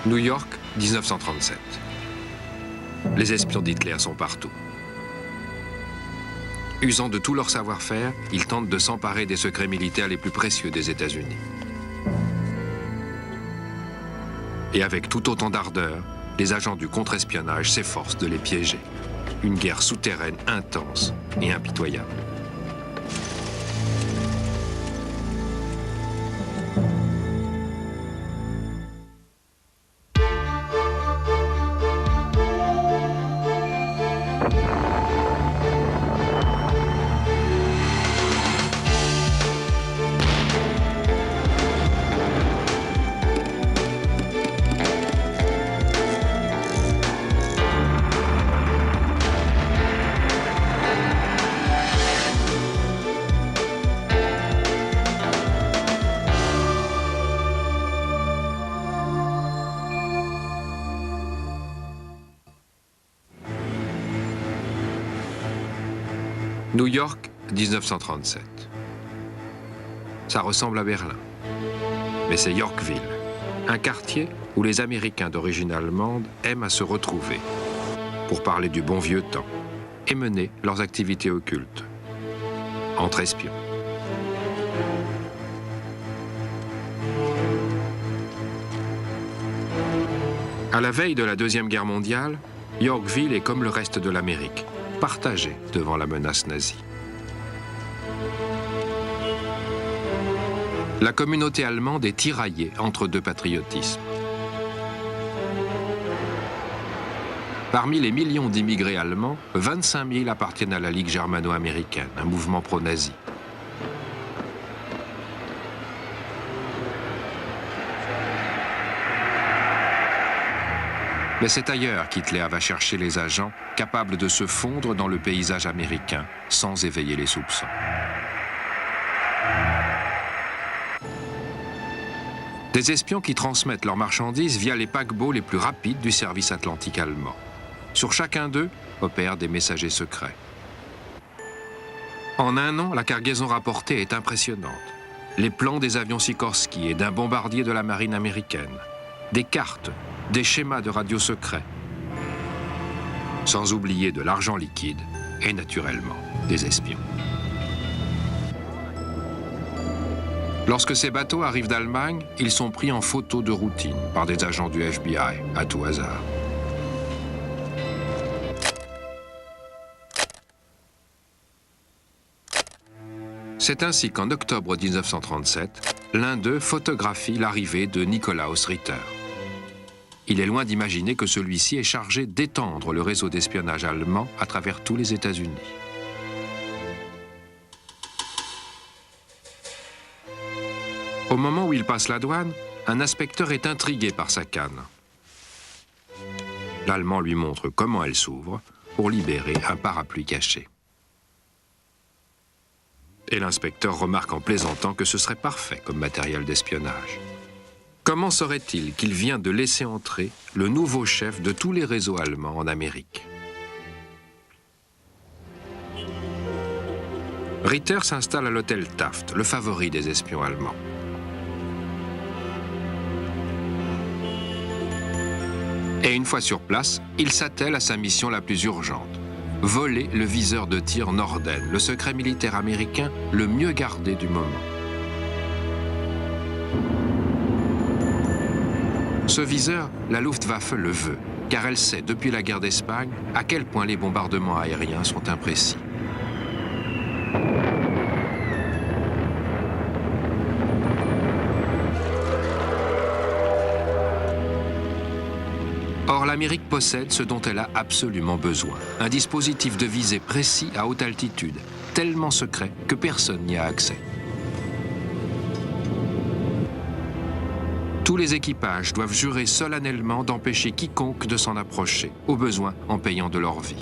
New York, 1937. Les espions d'Hitler sont partout. Usant de tout leur savoir-faire, ils tentent de s'emparer des secrets militaires les plus précieux des États-Unis. Et avec tout autant d'ardeur, les agents du contre-espionnage s'efforcent de les piéger. Une guerre souterraine intense et impitoyable. New York, 1937. Ça ressemble à Berlin. Mais c'est Yorkville, un quartier où les Américains d'origine allemande aiment à se retrouver pour parler du bon vieux temps et mener leurs activités occultes. Entre espions. À la veille de la Deuxième Guerre mondiale, Yorkville est comme le reste de l'Amérique, partagé devant la menace nazie. La communauté allemande est tiraillée entre deux patriotismes. Parmi les millions d'immigrés allemands, 25 000 appartiennent à la Ligue germano-américaine, un mouvement pro-nazi. Mais c'est ailleurs qu'Hitler va chercher les agents capables de se fondre dans le paysage américain sans éveiller les soupçons. Des espions qui transmettent leurs marchandises via les paquebots les plus rapides du service atlantique allemand. Sur chacun d'eux opèrent des messagers secrets. En un an, la cargaison rapportée est impressionnante. Les plans des avions Sikorsky et d'un bombardier de la marine américaine, des cartes, des schémas de radio secrets, sans oublier de l'argent liquide et naturellement des espions. Lorsque ces bateaux arrivent d'Allemagne, ils sont pris en photo de routine par des agents du FBI, à tout hasard. C'est ainsi qu'en octobre 1937, l'un d'eux photographie l'arrivée de Nikolaus Ritter. Il est loin d'imaginer que celui-ci est chargé d'étendre le réseau d'espionnage allemand à travers tous les États-Unis. Au moment où il passe la douane, un inspecteur est intrigué par sa canne. L'Allemand lui montre comment elle s'ouvre pour libérer un parapluie caché. Et l'inspecteur remarque en plaisantant que ce serait parfait comme matériel d'espionnage. Comment saurait-il qu'il vient de laisser entrer le nouveau chef de tous les réseaux allemands en Amérique? Ritter s'installe à l'hôtel Taft, le favori des espions allemands. Et une fois sur place, il s'attelle à sa mission la plus urgente. Voler le viseur de tir Norden, le secret militaire américain le mieux gardé du moment. Ce viseur, la Luftwaffe le veut, car elle sait depuis la guerre d'Espagne à quel point les bombardements aériens sont imprécis. Or, l'Amérique possède ce dont elle a absolument besoin, un dispositif de visée précis à haute altitude, tellement secret que personne n'y a accès. Tous les équipages doivent jurer solennellement d'empêcher quiconque de s'en approcher, au besoin en payant de leur vie.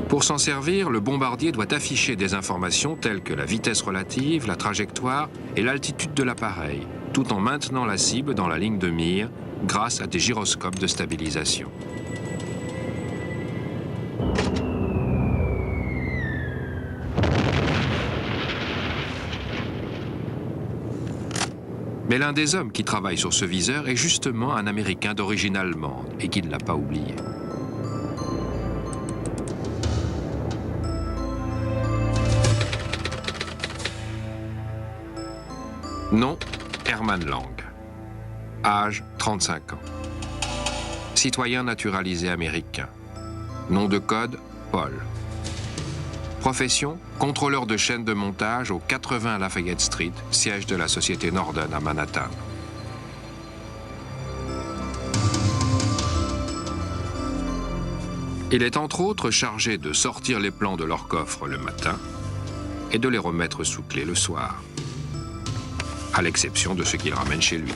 Pour s'en servir, le bombardier doit afficher des informations telles que la vitesse relative, la trajectoire et l'altitude de l'appareil, tout en maintenant la cible dans la ligne de mire grâce à des gyroscopes de stabilisation. Mais l'un des hommes qui travaille sur ce viseur est justement un Américain d'origine allemande et qui ne l'a pas oublié. Nom, Hermann Lang. Âge, 35 ans. Citoyen naturalisé américain. Nom de code, Paul. Profession, contrôleur de chaîne de montage au 80 Lafayette Street, siège de la société Norden à Manhattan. Il est entre autres chargé de sortir les plans de leur coffre le matin et de les remettre sous clé le soir, à l'exception de ce qu'il ramène chez lui.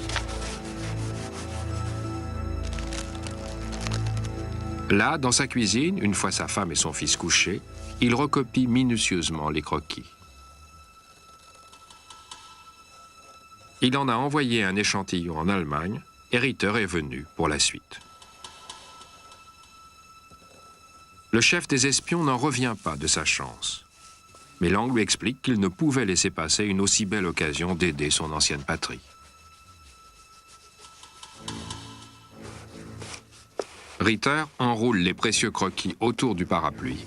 Là, dans sa cuisine, une fois sa femme et son fils couchés, il recopie minutieusement les croquis. Il en a envoyé un échantillon en Allemagne et Ritter est venu pour la suite. Le chef des espions n'en revient pas de sa chance. Mais Lang lui explique qu'il ne pouvait laisser passer une aussi belle occasion d'aider son ancienne patrie. Ritter enroule les précieux croquis autour du parapluie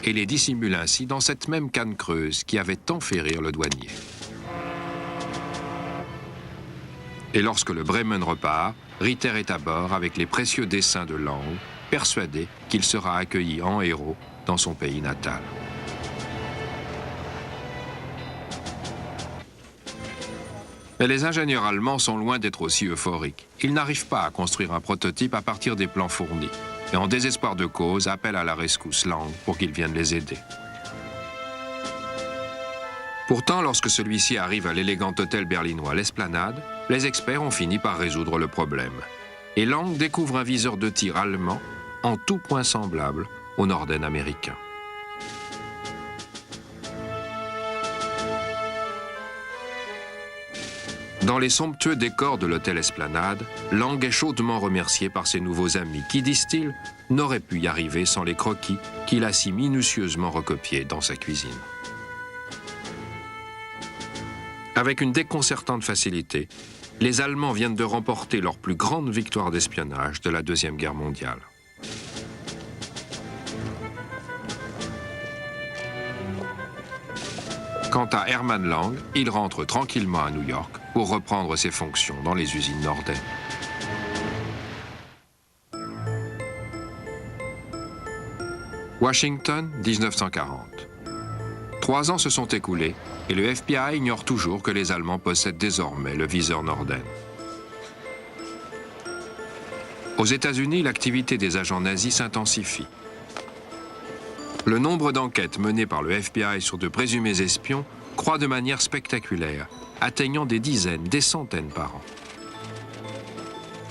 et les dissimule ainsi dans cette même canne creuse qui avait tant fait rire le douanier. Et lorsque le Bremen repart, Ritter est à bord avec les précieux dessins de Lang, persuadé qu'il sera accueilli en héros dans son pays natal. Mais les ingénieurs allemands sont loin d'être aussi euphoriques. Ils n'arrivent pas à construire un prototype à partir des plans fournis et en désespoir de cause appellent à la rescousse Lang pour qu'il vienne les aider. Pourtant, lorsque celui-ci arrive à l'élégant hôtel berlinois l'Esplanade, les experts ont fini par résoudre le problème. Et Lang découvre un viseur de tir allemand en tout point semblable au Norden américain. Dans les somptueux décors de l'hôtel Esplanade, Lang est chaudement remercié par ses nouveaux amis qui, disent-ils, n'auraient pu y arriver sans les croquis qu'il a si minutieusement recopiés dans sa cuisine. Avec une déconcertante facilité, les Allemands viennent de remporter leur plus grande victoire d'espionnage de la Deuxième Guerre mondiale. Quant à Hermann Lang, il rentre tranquillement à New York pour reprendre ses fonctions dans les usines Norden. Washington, 1940. 3 ans se sont écoulés et le FBI ignore toujours que les Allemands possèdent désormais le viseur Norden. Aux États-Unis, l'activité des agents nazis s'intensifie. Le nombre d'enquêtes menées par le FBI sur de présumés espions croît de manière spectaculaire, atteignant des dizaines, des centaines par an.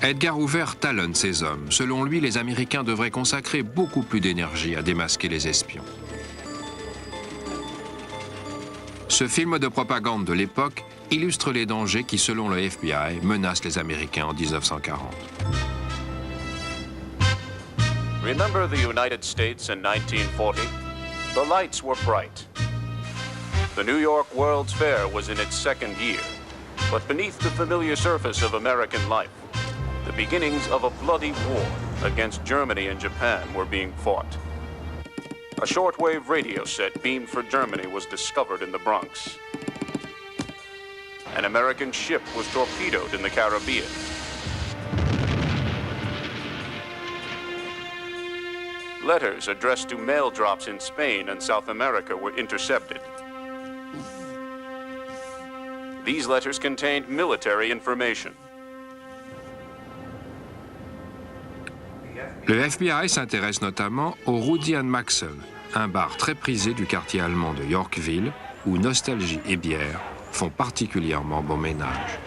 Edgar Hoover talonne ces hommes. Selon lui, les Américains devraient consacrer beaucoup plus d'énergie à démasquer les espions. Ce film de propagande de l'époque illustre les dangers qui, selon le FBI, menacent les Américains en 1940. Remember the United States in 1940? The lights were bright. The New York World's Fair was in its second year. But beneath the familiar surface of American life, the beginnings of a bloody war against Germany and Japan were being fought. A shortwave radio set beamed for Germany was discovered in the Bronx. An American ship was torpedoed in the Caribbean. Letters addressed to mail drops in Spain and South America were intercepted. These letters contained military information. Le FBI s'intéresse notamment au Rudy and Maxwell, un bar très prisé du quartier allemand de Yorkville, où nostalgie et bière font particulièrement bon ménage.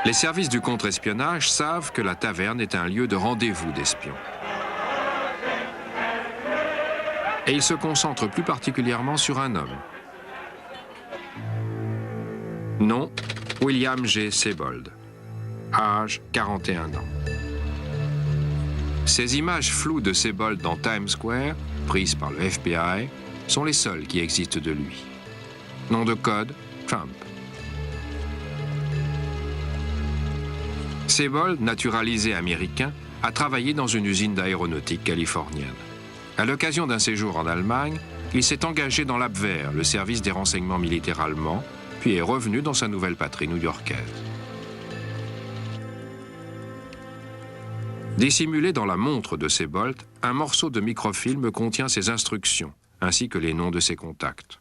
Les services du contre-espionnage savent que la taverne est un lieu de rendez-vous d'espions. Et ils se concentrent plus particulièrement sur un homme. Nom, William G. Sebold. Âge, 41 ans. Ces images floues de Sebold dans Times Square, prises par le FBI, sont les seuls qui existent de lui. Nom de code, Trump. Sebold, naturalisé américain, a travaillé dans une usine d'aéronautique californienne. À l'occasion d'un séjour en Allemagne, il s'est engagé dans l'Abwehr, le service des renseignements militaires allemands, puis est revenu dans sa nouvelle patrie new-yorkaise. Dissimulé dans la montre de Sebold, un morceau de microfilm contient ses instructions, ainsi que les noms de ses contacts.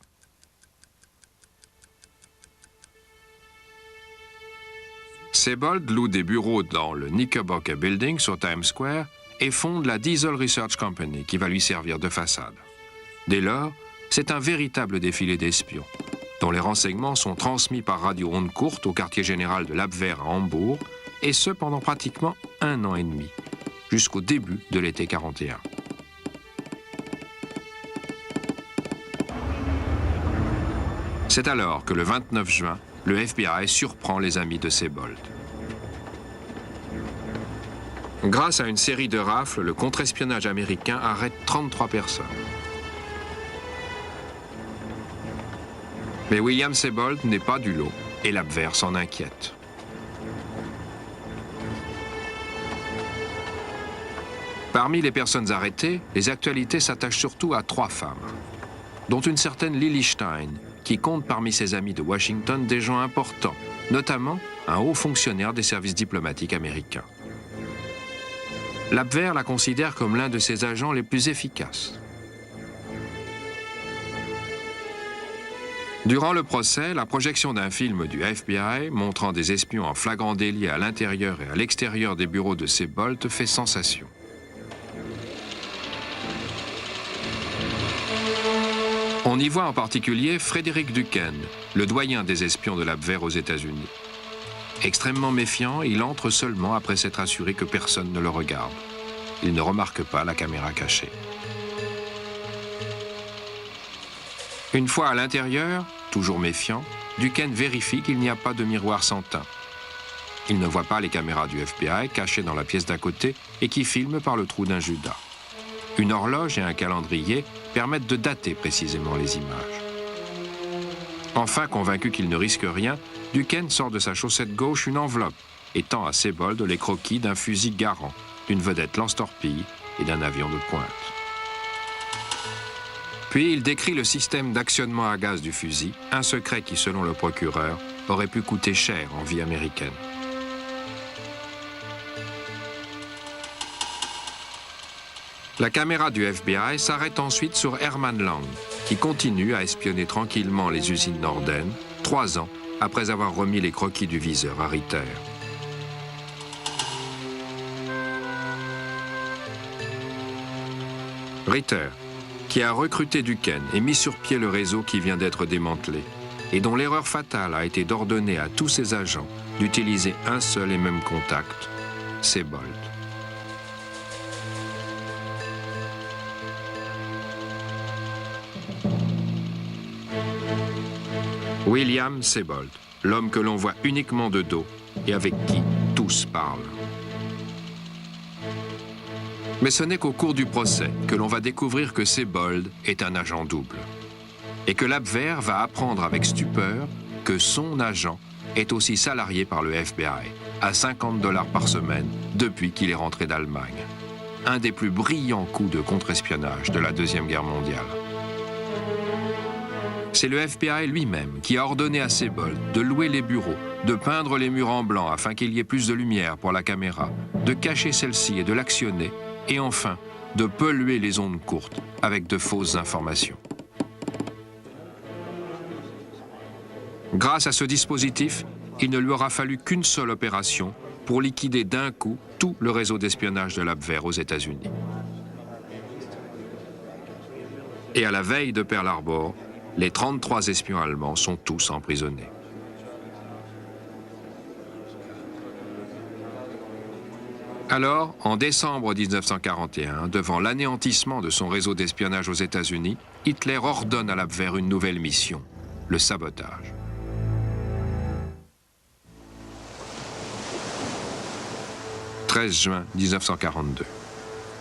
Sebold loue des bureaux dans le Knickerbocker Building sur Times Square et fonde la Diesel Research Company qui va lui servir de façade. Dès lors, c'est un véritable défilé d'espions, dont les renseignements sont transmis par radio onde courte au quartier général de l'Abwehr à Hambourg, et ce pendant pratiquement 1 an et demi, jusqu'au début de l'été 41. C'est alors que le 29 juin, le FBI surprend les amis de Sebold. Grâce à une série de rafles, le contre-espionnage américain arrête 33 personnes. Mais William Sebold n'est pas du lot et l'Abwehr s'en inquiète. Parmi les personnes arrêtées, les actualités s'attachent surtout à 3 femmes, dont une certaine Lily Stein, qui compte parmi ses amis de Washington des gens importants, notamment un haut fonctionnaire des services diplomatiques américains. L'Abwehr la considère comme l'un de ses agents les plus efficaces. Durant le procès, la projection d'un film du FBI montrant des espions en flagrant délit à l'intérieur et à l'extérieur des bureaux de Sebold fait sensation. On y voit en particulier Frederick Duquesne, le doyen des espions de l'Abwehr aux États-Unis. Extrêmement méfiant, il entre seulement après s'être assuré que personne ne le regarde. Il ne remarque pas la caméra cachée. Une fois à l'intérieur, toujours méfiant, Duquesne vérifie qu'il n'y a pas de miroir sans teint. Il ne voit pas les caméras du FBI cachées dans la pièce d'à côté et qui filment par le trou d'un Judas. Une horloge et un calendrier permettent de dater précisément les images. Enfin, convaincu qu'il ne risque rien, Duquesne sort de sa chaussette gauche une enveloppe et tend à Sebold les croquis d'un fusil Garand, d'une vedette lance-torpille et d'un avion de pointe. Puis il décrit le système d'actionnement à gaz du fusil, un secret qui, selon le procureur, aurait pu coûter cher en vie américaine. La caméra du FBI s'arrête ensuite sur Herman Lang, qui continue à espionner tranquillement les usines Norden, 3 ans après avoir remis les croquis du viseur à Ritter. Ritter, qui a recruté Duquesne et mis sur pied le réseau qui vient d'être démantelé, et dont l'erreur fatale a été d'ordonner à tous ses agents d'utiliser un seul et même contact, Sebold. William Sebold, l'homme que l'on voit uniquement de dos et avec qui tous parlent. Mais ce n'est qu'au cours du procès que l'on va découvrir que Sebold est un agent double. Et que l'Abwehr va apprendre avec stupeur que son agent est aussi salarié par le FBI, à $50 par semaine depuis qu'il est rentré d'Allemagne. Un des plus brillants coups de contre-espionnage de la Deuxième Guerre mondiale. C'est le FBI lui-même qui a ordonné à Sebold de louer les bureaux, de peindre les murs en blanc afin qu'il y ait plus de lumière pour la caméra, de cacher celle-ci et de l'actionner, et enfin, de polluer les ondes courtes avec de fausses informations. Grâce à ce dispositif, il ne lui aura fallu qu'une seule opération pour liquider d'un coup tout le réseau d'espionnage de l'Abwehr aux États-Unis. Et à la veille de Pearl Harbor, les 33 espions allemands sont tous emprisonnés. Alors, en décembre 1941, devant l'anéantissement de son réseau d'espionnage aux États-Unis, Hitler ordonne à l'Abwehr une nouvelle mission, le sabotage. « 13 juin 1942.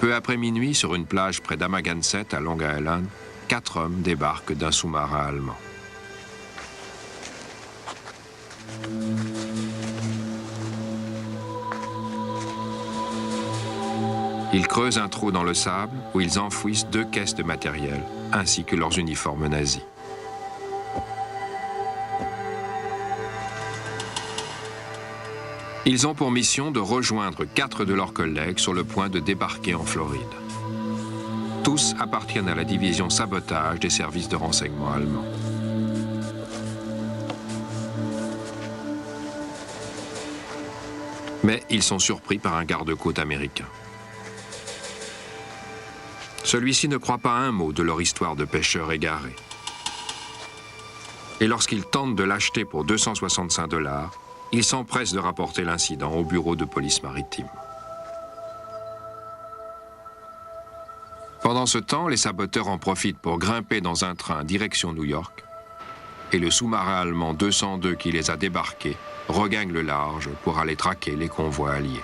Peu après minuit, sur une plage près d'Amagansett, à Long Island, 4 hommes débarquent d'un sous-marin allemand. Ils creusent un trou dans le sable où ils enfouissent 2 caisses de matériel, ainsi que leurs uniformes nazis. Ils ont pour mission de rejoindre 4 de leurs collègues sur le point de débarquer en Floride. Tous appartiennent à la division sabotage des services de renseignement allemands. Mais ils sont surpris par un garde-côte américain. Celui-ci ne croit pas un mot de leur histoire de pêcheurs égarés. Et lorsqu'ils tentent de l'acheter pour 265 $, ils s'empressent de rapporter l'incident au bureau de police maritime. Pendant ce temps, les saboteurs en profitent pour grimper dans un train direction New York et le sous-marin allemand 202 qui les a débarqués regagne le large pour aller traquer les convois alliés.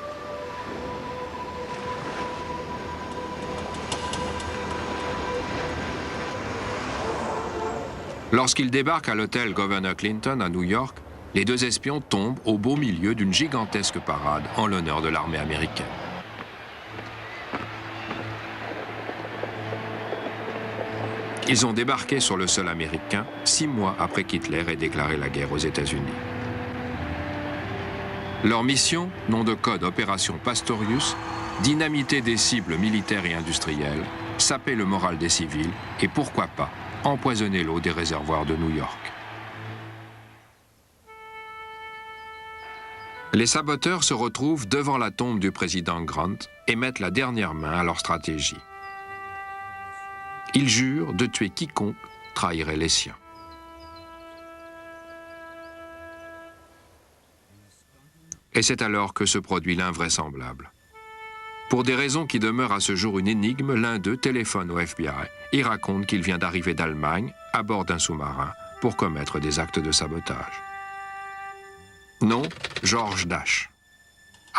Lorsqu'ils débarquent à l'hôtel Governor Clinton à New York, les 2 espions tombent au beau milieu d'une gigantesque parade en l'honneur de l'armée américaine. Ils ont débarqué sur le sol américain 6 mois après qu'Hitler ait déclaré la guerre aux États-Unis. Leur mission, nom de code Opération Pastorius, dynamiter des cibles militaires et industrielles, saper le moral des civils et pourquoi pas empoisonner l'eau des réservoirs de New York. Les saboteurs se retrouvent devant la tombe du président Grant et mettent la dernière main à leur stratégie. Ils jurent de tuer quiconque trahirait les siens. Et c'est alors que se produit l'invraisemblable. Pour des raisons qui demeurent à ce jour une énigme, l'un d'eux téléphone au FBI et raconte qu'il vient d'arriver d'Allemagne à bord d'un sous-marin pour commettre des actes de sabotage. Nom, George Dasch.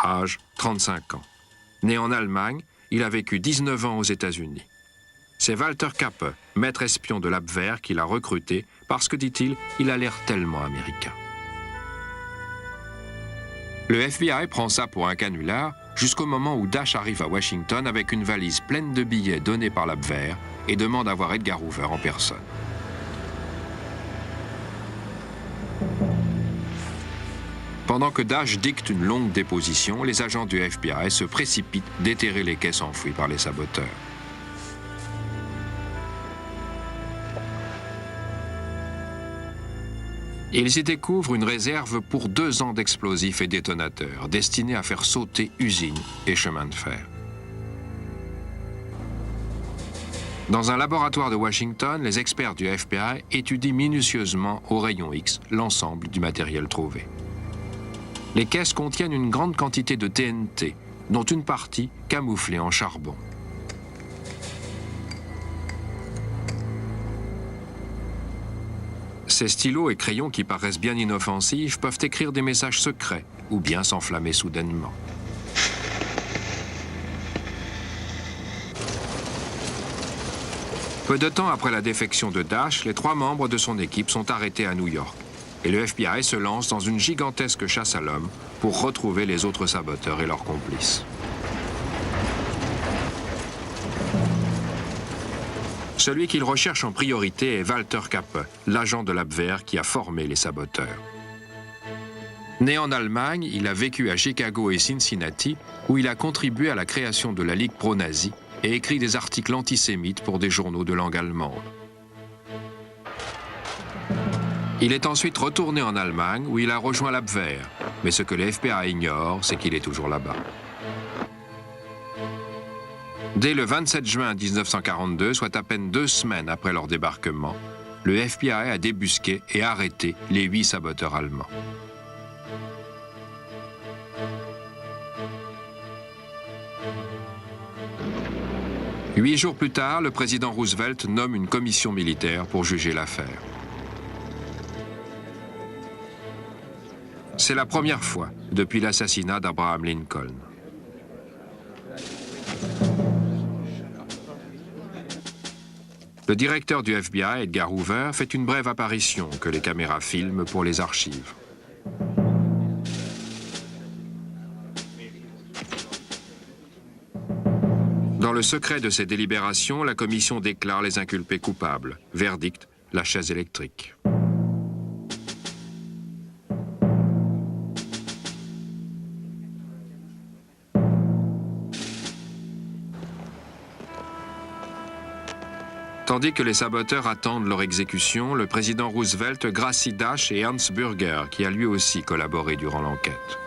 Âge, 35 ans. Né en Allemagne, il a vécu 19 ans aux États-Unis. C'est Walter Kappe, maître espion de l'Abwehr, qui l'a recruté parce que, dit-il, il a l'air tellement américain. Le FBI prend ça pour un canular jusqu'au moment où Dasch arrive à Washington avec une valise pleine de billets donnés par l'Abwehr et demande à voir Edgar Hoover en personne. Pendant que Dasch dicte une longue déposition, les agents du FBI se précipitent déterrer les caisses enfouies par les saboteurs. Ils y découvrent une réserve pour 2 ans d'explosifs et détonateurs, destinés à faire sauter usines et chemins de fer. Dans un laboratoire de Washington, les experts du FBI étudient minutieusement au rayon X l'ensemble du matériel trouvé. Les caisses contiennent une grande quantité de TNT, dont une partie camouflée en charbon. Ces stylos et crayons qui paraissent bien inoffensifs peuvent écrire des messages secrets ou bien s'enflammer soudainement. Peu de temps après la défection de Dasch, les 3 membres de son équipe sont arrêtés à New York et le FBI se lance dans une gigantesque chasse à l'homme pour retrouver les autres saboteurs et leurs complices. Celui qu'il recherche en priorité est Walter Kappe, l'agent de l'Abwehr qui a formé les saboteurs. Né en Allemagne, il a vécu à Chicago et Cincinnati, où il a contribué à la création de la Ligue pro-nazie et écrit des articles antisémites pour des journaux de langue allemande. Il est ensuite retourné en Allemagne, où il a rejoint l'Abwehr, mais ce que le FBI ignore, c'est qu'il est toujours là-bas. Dès le 27 juin 1942, soit à peine 2 semaines après leur débarquement, le FBI a débusqué et arrêté les 8 saboteurs allemands. Huit jours plus tard, le président Roosevelt nomme une commission militaire pour juger l'affaire. C'est la première fois depuis l'assassinat d'Abraham Lincoln. Le directeur du FBI, Edgar Hoover, fait une brève apparition que les caméras filment pour les archives. Dans le secret de ses délibérations, la commission déclare les inculpés coupables. Verdict, la chaise électrique. Tandis que les saboteurs attendent leur exécution, le président Roosevelt gracie Dash et Ernst Burger, qui a lui aussi collaboré durant l'enquête.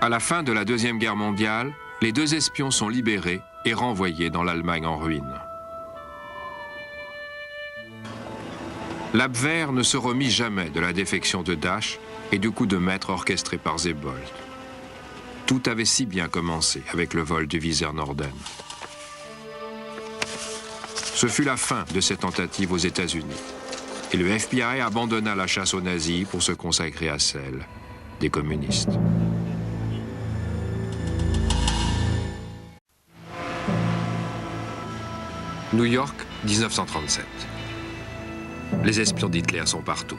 À la fin de la Deuxième Guerre mondiale, les deux espions sont libérés et renvoyés dans l'Allemagne en ruine. L'Abwehr ne se remit jamais de la défection de Dash et du coup de maître orchestré par Seybold. Tout avait si bien commencé avec le vol du Weser Norden. Ce fut la fin de ces tentatives aux États-Unis et le FBI abandonna la chasse aux nazis pour se consacrer à celle des communistes. New York, 1937. Les espions d'Hitler sont partout.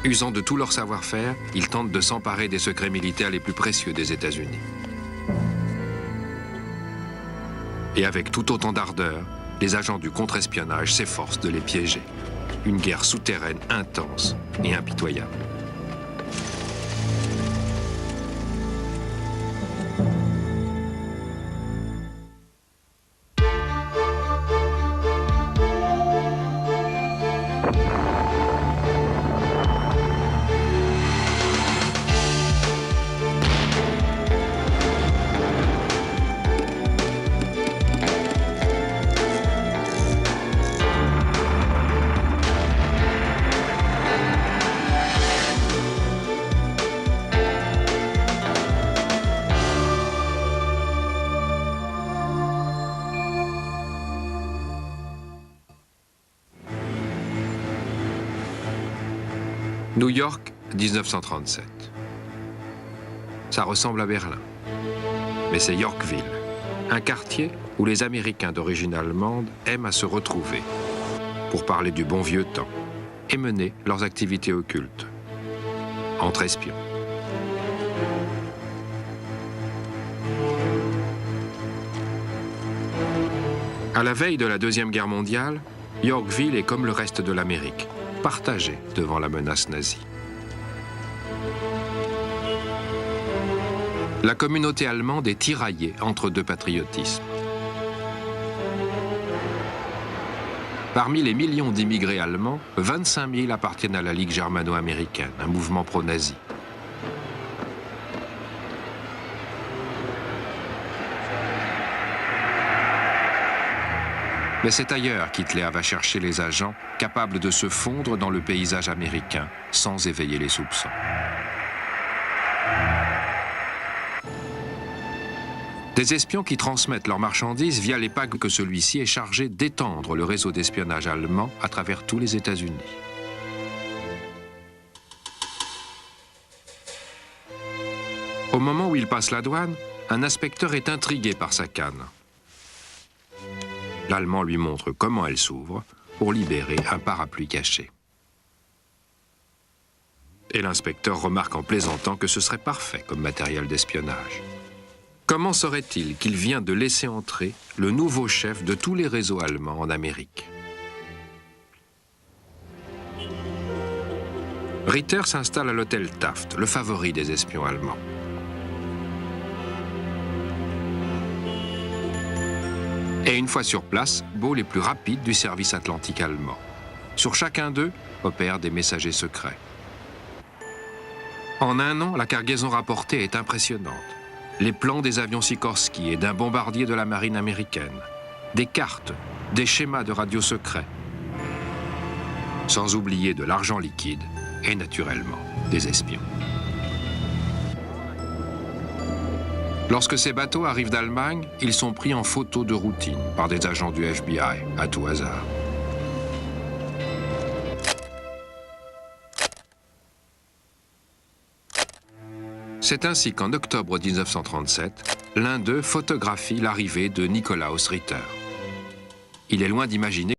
Usant de tout leur savoir-faire, ils tentent de s'emparer des secrets militaires les plus précieux des États-Unis. Et avec tout autant d'ardeur, les agents du contre-espionnage s'efforcent de les piéger. Une guerre souterraine intense et impitoyable. New York, 1937. Ça ressemble à Berlin. Mais c'est Yorkville, un quartier où les Américains d'origine allemande aiment à se retrouver pour parler du bon vieux temps et mener leurs activités occultes. Entre espions. À la veille de la Deuxième Guerre mondiale, Yorkville est comme le reste de l'Amérique, partagé devant la menace nazie. La communauté allemande est tiraillée entre deux patriotismes. Parmi les millions d'immigrés allemands, 25 000 appartiennent à la Ligue germano-américaine, un mouvement pro-nazi. Mais c'est ailleurs qu'Hitler va chercher les agents capables de se fondre dans le paysage américain sans éveiller les soupçons. Des espions qui transmettent leurs marchandises via les packs que celui-ci est chargé d'étendre le réseau d'espionnage allemand à travers tous les États-Unis. Au moment où il passe la douane, un inspecteur est intrigué par sa canne. L'Allemand lui montre comment elle s'ouvre pour libérer un parapluie caché. Et l'inspecteur remarque en plaisantant que ce serait parfait comme matériel d'espionnage. Comment saurait-il qu'il vient de laisser entrer le nouveau chef de tous les réseaux allemands en Amérique? Ritter s'installe à l'hôtel Taft, le favori des espions allemands. Et une fois sur place, Beau les plus rapides du service atlantique allemand. Sur chacun d'eux opèrent des messagers secrets. En un an, la cargaison rapportée est impressionnante. Les plans des avions Sikorsky et d'un bombardier de la marine américaine. Des cartes, des schémas de radios secrets. Sans oublier de l'argent liquide et naturellement des espions. Lorsque ces bateaux arrivent d'Allemagne, ils sont pris en photo de routine par des agents du FBI, à tout hasard. C'est ainsi qu'en octobre 1937, l'un d'eux photographie l'arrivée de Nikolaus Ritter. Il est loin d'imaginer